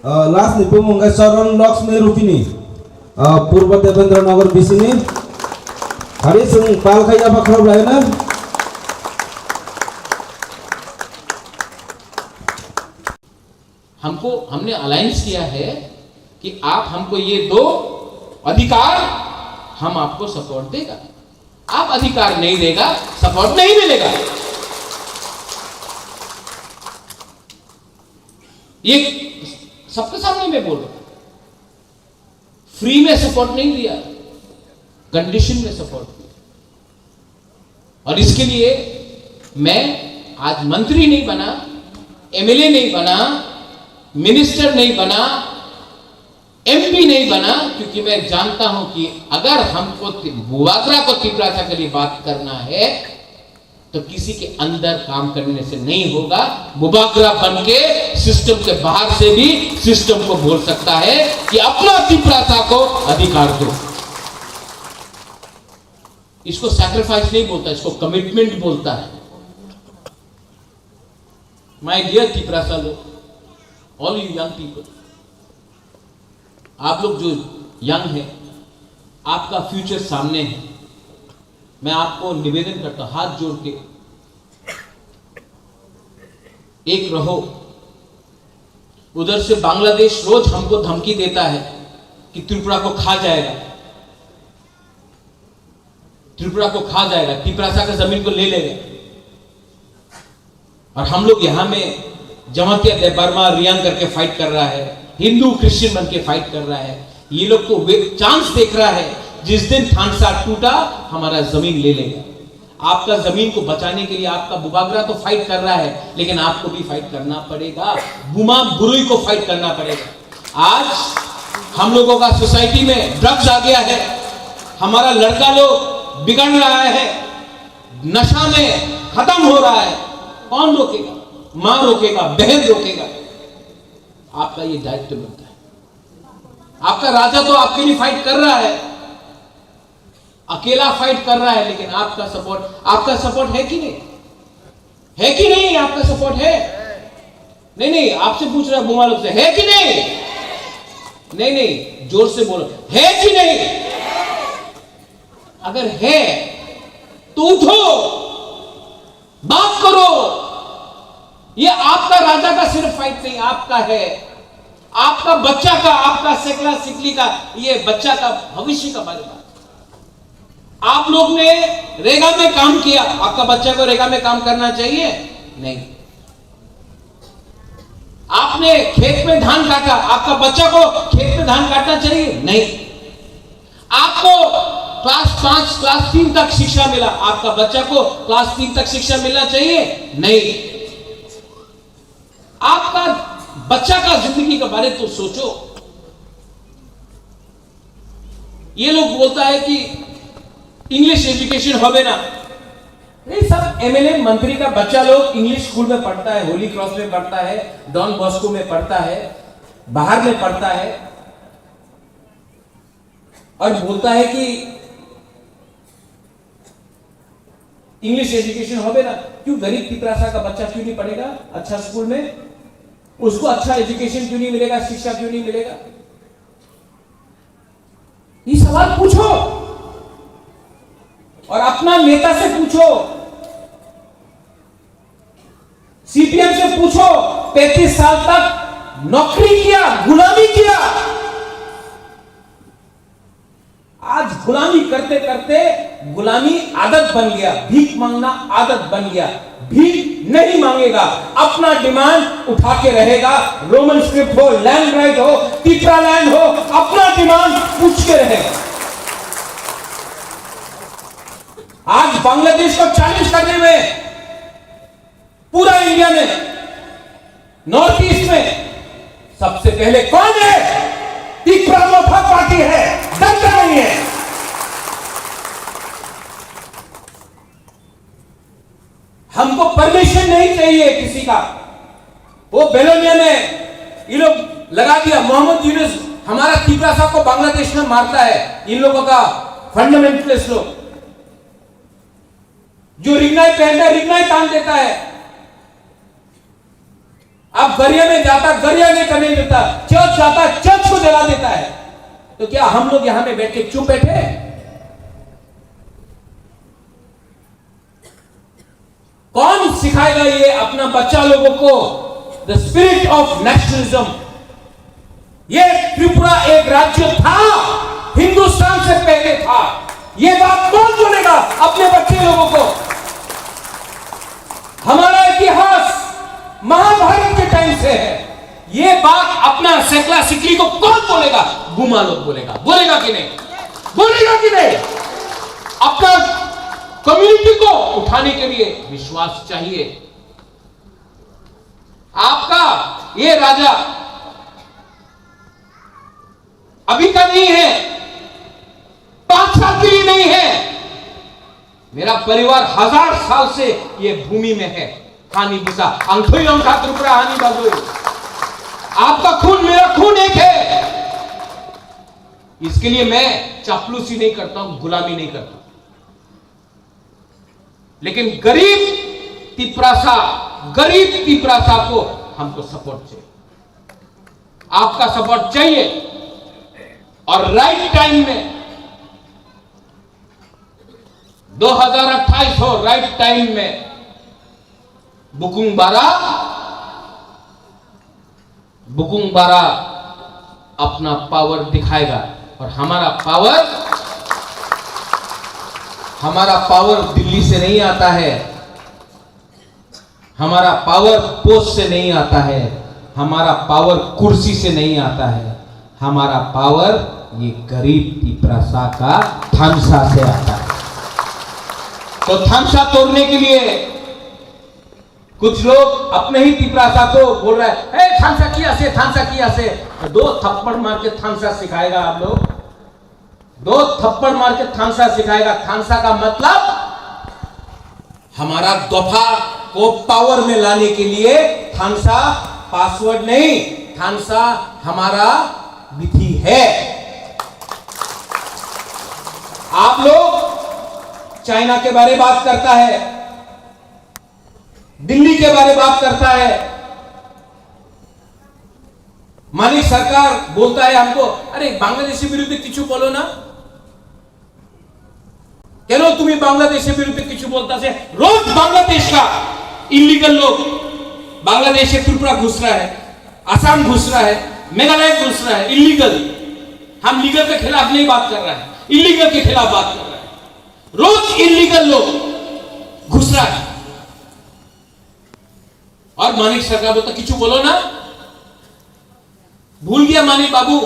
Last ni pemungai Saran Lakshmi Rupini, Purba Devendra Nagar Bisini, Hari Sung Palkaya Bakrab Laina, हमने अलायंस किया है कि आप हमको ये दो अधिकार, हम आपको सपोर्ट देगा। आप अधिकार नहीं देगा, सपोर्ट नहीं मिलेगा। ये सबके सामने मैं बोल रहा हूं। फ्री में सपोर्ट नहीं दिया, कंडीशन में सपोर्ट दिया। और इसके लिए मैं आज मंत्री नहीं बना, एमएलए नहीं बना, मिनिस्टर नहीं बना, एमपी नहीं बना, क्योंकि मैं जानता हूं कि अगर हमको बुवागरा को तिपरासा के लिए बात करना है तो किसी के अंदर काम करने से नहीं होगा। बुबागरा बन के सिस्टम के बाहर से भी सिस्टम को बोल सकता है कि अपना तिपरासा को अधिकार दो। इसको सैक्रिफाइस नहीं बोलता, इसको कमिटमेंट बोलता है। माय डियर तिपरासा लोग, ऑल यू यंग पीपल, आप लोग जो यंग है, आपका फ्यूचर सामने है। मैं आपको निवेदन करता हूं, हाथ जोड़ के एक रहो। उधर से बांग्लादेश रोज हमको धमकी देता है कि त्रिपुरा को खा जाएगा, त्रिपुरा को खा जाएगा, तिपरासा का जमीन को ले लेगा। और हम लोग यहां में जमातिया बर्मा रियांग करके फाइट कर रहा है, हिंदू क्रिश्चियन बन के फाइट कर रहा है। ये लोग तो चांस देख रहा है, जिस दिन थानसा टूटा हमारा जमीन ले लेगा। आपका जमीन को बचाने के लिए आपका बुबागरा तो फाइट कर रहा है, लेकिन आपको भी फाइट करना पड़ेगा। बुमा बुरुई को फाइट करना पड़ेगा। आज हम लोगों का सोसाइटी में ड्रग्स आ गया है, हमारा लड़का लोग बिगड़ रहा है, नशा में खत्म हो रहा है। कौन रोकेगा? मां रोकेगा, बहन रोकेगा। आपका ये दायित्व बनता है। आपका राजा तो आपके लिए फाइट कर रहा है, अकेला फाइट कर रहा है, लेकिन आपका सपोर्ट है कि नहीं? है कि नहीं? आपका सपोर्ट है? नहीं, आपसे पूछ रहा बुमा लोग से, है कि नहीं? नहीं, जोर से बोलो, है कि नहीं? अगर है तो उठो, बात करो। ये आपका राजा का सिर्फ फाइट नहीं, आपका है, आपका बच्चा का, आपका सेकला सिकली का, ये बच्चा का भविष्य का बारे में। आप लोग ने रेगा में काम किया, आपका बच्चा को रेगा में काम करना चाहिए? नहीं। आपने खेत में धान काटा, आपका बच्चा को खेत में धान काटना चाहिए? नहीं। आपको क्लास 5, क्लास 3 तक शिक्षा मिला, आपका बच्चा को क्लास 3 तक शिक्षा मिलना चाहिए? नहीं। आपका बच्चा का जिंदगी के बारे तो सोचो। ये लोग बोलता है कि इंग्लिश एजुकेशन होवे ना। नहीं, सब एमएलए मंत्री का बच्चा लोग इंग्लिश स्कूल में पढ़ता है, होली क्रॉस में पढ़ता है, डॉन बॉस्को में पढ़ता है, बाहर में पढ़ता है, और बोलता है कि इंग्लिश एजुकेशन होवे ना। क्यों गरीब तिपरासा का बच्चा क्यों नहीं पढ़ेगा अच्छा स्कूल में? उसको अच्छा एजुकेशन क्यों नहीं मिलेगा? शिक्षा क्यों नहीं मिलेगा? ये सवाल पूछो और अपना नेता से पूछो, सीपीएम से पूछो। 35 साल तक नौकरी किया, गुलामी किया, आज गुलामी करते करते गुलामी आदत बन गया, भीख मांगना आदत बन गया। भीख नहीं मांगेगा, अपना डिमांड उठा के रहेगा। रोमन स्क्रिप्ट हो, लैंड राइट हो, तिपरा लैंड हो, अपना डिमांड पूछ के रहेगा। आज बांग्लादेश को चैलेंज करने में पूरा इंडिया में, नॉर्थ ईस्ट में सबसे पहले कौन है? तिपरा लोफा पार्टी है, डरता नहीं है। हमको परमिशन नहीं चाहिए किसी का। वो बेलोनिया में ये लोग लगा दिया, मोहम्मद यूनुस हमारा तिपरासा को बांग्लादेश में मारता है। इन लोगों का फंडामेंटलिस्ट लोग जो रिगनाई पहनता है, रिगनाई तान देता है। अब गरिया में जाता, गरिया नहीं करने देता, चर्च जाता, चर्च को जला देता है। तो क्या हम लोग यहां पे बैठ के चुप बैठे? कौन सिखाएगा ये अपना बच्चा लोगों को द स्पिरिट ऑफ नेशनलिज्म। ये त्रिपुरा एक राज्य था, हिंदुस्तान से पहले था। ये बात कौन बोलेगा अपने बच्चे लोगों को? हमारा इतिहास महाभारत के टाइम से है। ये बात अपना सेकला सिकली को कौन बोलेगा? गुमा लोग बोलेगा। बोलेगा कि नहीं? बोलेगा कि नहीं? अपना कम्युनिटी को उठाने के लिए विश्वास चाहिए। आपका ये राजा अभी का नहीं है, 5 साल के लिए नहीं है। मेरा परिवार 1000 साल से ये भूमि में है। हानि बुसा अंखोई अंखा त्रिपुरा हानि बाबू। आपका खून मेरा खून एक है। इसके लिए मैं चापलूसी नहीं करता हूं, गुलामी नहीं करता। लेकिन गरीब तिपरासा को हमको सपोर्ट चाहिए, आपका सपोर्ट चाहिए। और राइट टाइम में 2028 हो, राइट टाइम में बुकुंग बारा अपना पावर दिखाएगा। और हमारा पावर दिल्ली से नहीं आता है, हमारा पावर पोस्ट से नहीं आता है, हमारा पावर कुर्सी से नहीं आता है। हमारा पावर ये गरीब तिपरासा का थानसा से आता है। तो थानसा तोड़ने के लिए कुछ लोग अपने ही तिपरासा को बोल रहे हैं, थानसा किया से 2 थप्पड़ मार के थानसा सिखाएगा। आप लोग 2 थप्पड़ मार के थानसा सिखाएगा। थानसा का मतलब हमारा दफा को पावर में लाने के लिए थानसा पासवर्ड नहीं, थानसा हमारा विधि है। आप लोग चाइना के बारे में बात करता है, दिल्ली के बारे में बात करता है। मानिक सरकार बोलता है हमको, अरे बांग्लादेशी विरुद्ध किछु बोलो ना। केनो तुम्हें बांग्लादेशी विरुद्ध किछु बोलता से? रोज बांग्लादेश का इलीगल लोग बांग्लादेश से त्रिपुरा घुस रहा है, असम घुस रहा है, मेघालय घुस रहा है इलीगल। हम लीगल के खिलाफ नहीं बात कर रहे हैं, इलीगल के खिलाफ बात कर रहे हैं। रोज इलीगल लोग घुस रहा है और मानिक सरकार बोलता किछु बोलो ना। भूल गया मानिक बाबू,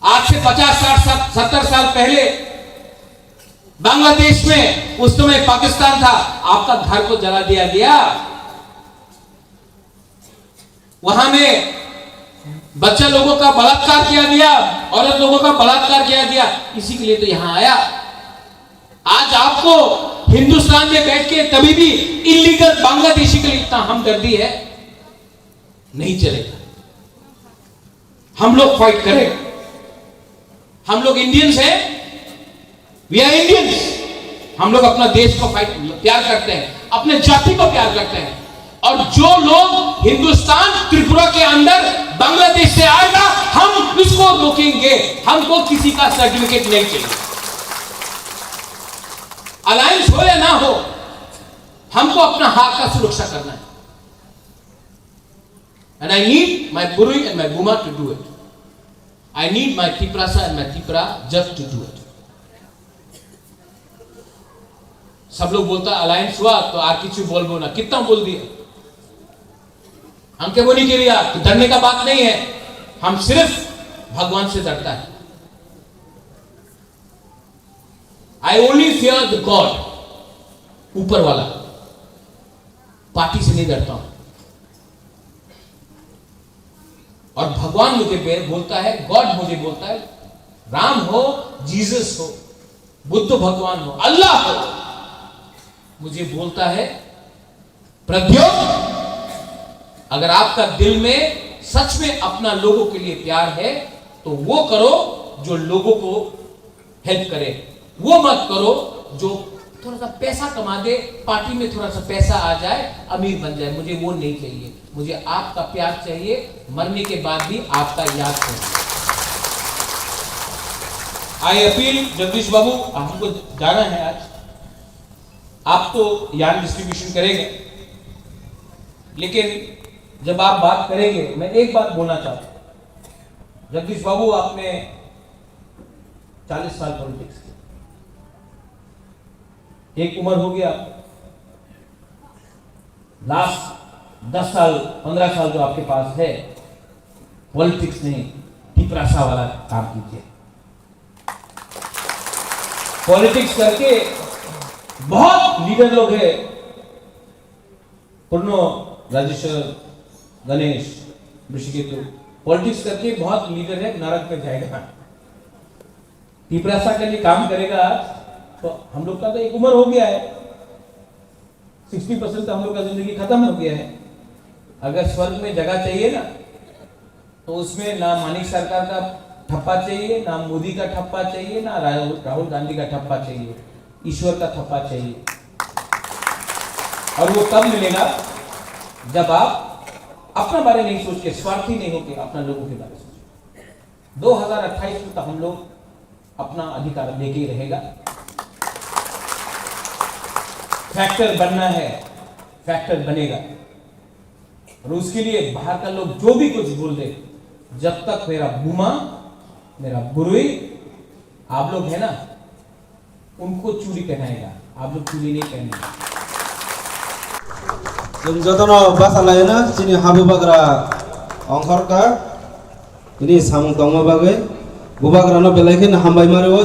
आज से 50, 60, 70 साल पहले बांग्लादेश में, उस समय पाकिस्तान था, आपका घर को जला दिया गया। वहां में बच्चा लोगों का बलात्कार किया गया, औरत लोगों का बलात्कार किया गया। इसी के लिए तो यहां आया। आज आपको हिंदुस्तान में बैठ के तभी भी इलीगल बांग्लादेशी के लिए इतना हमदर्दी है, नहीं चलेगा। हम लोग फाइट करें। हम लोग इंडियंस हैं, वी आर इंडियंस। हम लोग अपना देश को प्यार करते हैं, अपने जाति को प्यार करते हैं। और जो लोग हिंदुस्तान त्रिपुरा के अंदर बांग्लादेश से आएगा, हम इसको रोकेंगे। हमको किसी का सर्टिफिकेट नहीं चाहिए। अलायंस हो या ना हो, हमको अपना हक का सुरक्षा करना है। And I need my Burui and my Buma to do it. I need my Tiprasa and my Tipra just to do it. सब लोग बोलता अलायंस हुआ तो आर किसी बोल ना, कितना बोल दिया। हम क्या बोली के लिए डरने का बात नहीं है, हम सिर्फ भगवान से डरता है। I only fear the God, ऊपर वाला। पार्टी से नहीं डरता हूं। और भगवान मुझे बोलता है, गॉड मुझे बोलता है, राम हो, जीसस हो, बुद्ध भगवान हो, अल्लाह हो, मुझे बोलता है प्रद्योत, अगर आपका दिल में सच में अपना लोगों के लिए प्यार है तो वो करो जो लोगों को हेल्प करे। वो मत करो जो थोड़ा सा पैसा कमा दे, पार्टी में थोड़ा सा पैसा आ जाए, अमीर बन जाए। मुझे वो नहीं चाहिए। मुझे आपका प्यार चाहिए, मरने के बाद भी आपका याद चाहिए। आई अपील जगदीश बाबू, हमको जाना है आज, आप तो यान डिस्ट्रीब्यूशन करेंगे, लेकिन जब आप बात करेंगे, मैं एक बात बोलना चाहता हूं, जगदीश बाबू आपने 40 साल पॉलिटिक्स की, एक उम्र हो गया, लास्ट 10 साल 15 साल जो आपके पास है, पॉलिटिक्स नहीं टिपरासा वाला काम कीजिए। पॉलिटिक्स करके बहुत लीडर लोग हैं, पूर्णो, राजेश्वर, गणेश, ऋषिकेतु, पॉलिटिक्स करके बहुत लीडर है, नरक में जाएगा। टिपरासा के लिए काम करेगा तो हम लोग का तो एक उम्र हो गया है, 60% तो हम लोग का जिंदगी खत्म हो गया है। अगर स्वर्ग में जगह चाहिए ना, तो उसमें ना मानिक सरकार का ठप्पा चाहिए, ना मोदी का ठप्पा चाहिए, ना राहुल गांधी का ठप्पा चाहिए, ईश्वर का ठप्पा चाहिए। और वो तब मिलेगा जब आप अपना बारे नहीं सोच के, स्वार्थी नहीं होके अपना लोगों के बारे में सोचो। 2028 में तो हम लोग अपना अधिकार लेके ही रहेगा। फैक्टर बनना है, फैक्टर बनेगा, और उसके लिए बाहर का लोग जो भी कुछ बोल दे, जब तक मेरा बुमा, मेरा बुरुई, आप लोग है ना, उनको चूड़ी पहनाएगा, आप लोग चूड़ी नहीं पहनेगा। जों जतनो बासा लायोना सिनि हाबो बाग्रा अंखरका ini samung tongma bagai bubagrano belaikin hambai marewo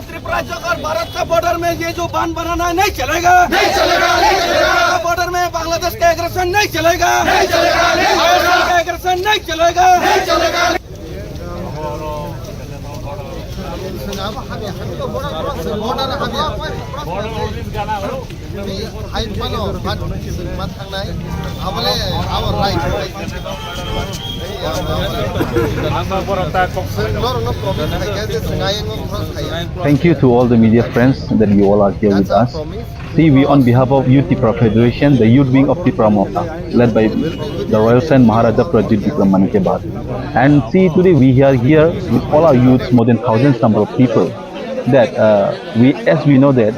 Tripura और भारत का बॉर्डर में ये जो बांध बनाना है नहीं चलेगा, नहीं चलेगा, नहीं चलेगा। बॉर्डर में बांग्लादेश का एग्रेशन नहीं चलेगा, नहीं चलेगा, नहीं चलेगा। एग्रेशन नहीं चलेगा, नहीं चलेगा। Thank you to all the media friends that you all are here with us. See, we on behalf of Youth Tripura Federation, the youth wing of Tripura Mota, led by the Royal Saint Maharaja Prajit Vikram Mani ke Baad. And see, today we are here with all our youths, more than thousands number of people. That as we know that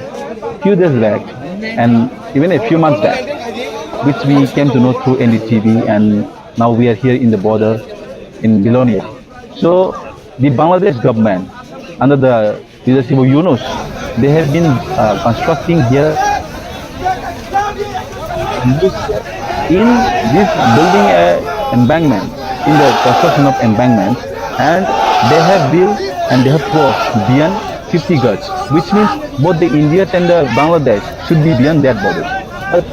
few days back and even a few months back, which we came to know through NDTV, and now we are here in the border in Bilonia. So the Bangladesh government, under the leadership of Yunus, they have been constructing here in this building embankment, in the construction of embankment, and they have built and they have crossed beyond 50 gaj, which means both the India and the Bangladesh should be beyond that border.